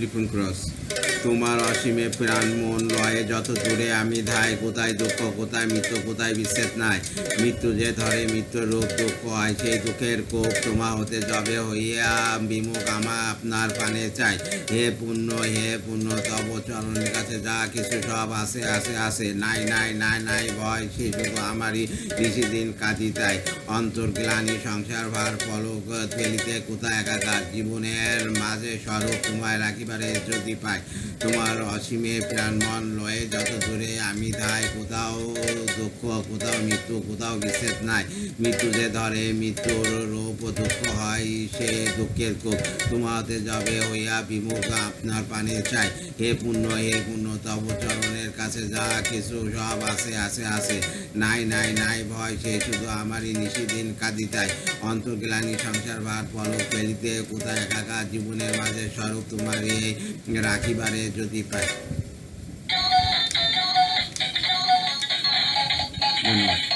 Ripon cross. তোমার অসীমে প্রাণ মন লয়ে যত দূরে আমি ধাই, কোথায় দুঃখ কোথায় মৃত্যু কোথায় বিচ্ছেদ নাই। মৃত্যু যে ধরে মৃত্যু রোগ দুঃখ হয়, সেই দুঃখের কোপ তোমা হতে যবে হইয়া বিমুখ আমা আপনার পানে চাই। হে পুণ্য তব চরণের কাছে যা কিছু সব আছে আছে আছে, নাই নাই নাই নাই ভয় সে শুধু আমারই দিন কাঁদি তাই। অন্তর্গ্লানি সংসার ভার পলক ফেলিতে কোথায় একাকার, জীবনের মাঝে স্বরূপ তোমায় রাখিবারে যদি পাই। তোমার অসীমে প্রাণ মন লয়ে যত দূরে আমি ধাই, কোথাও দুঃখ কোথাও মৃত্যু কোথাও বিচ্ছেদ নাই। মৃত্যু যে ধরে মৃত্যুর রূপ দুঃখ হয়, সে দুঃখের কোপ তোমাতে যাবে হইয়া বিমুখ আপনার পানে চাই। হে পুণ্য তব চরণের কাছে যা কিছু সব আছে আছে আছে, নাই নাই নাই ভয় সে শুধু আমারই দিন কাঁদি তাই। অন্তর্গ্লানি সংসার ভার পলক ফেলিতে কোথায় একাকার, জীবনের মাঝে স্বরূপ তোমারই রাখিবারে যদি পাই। ধন্যবাদ।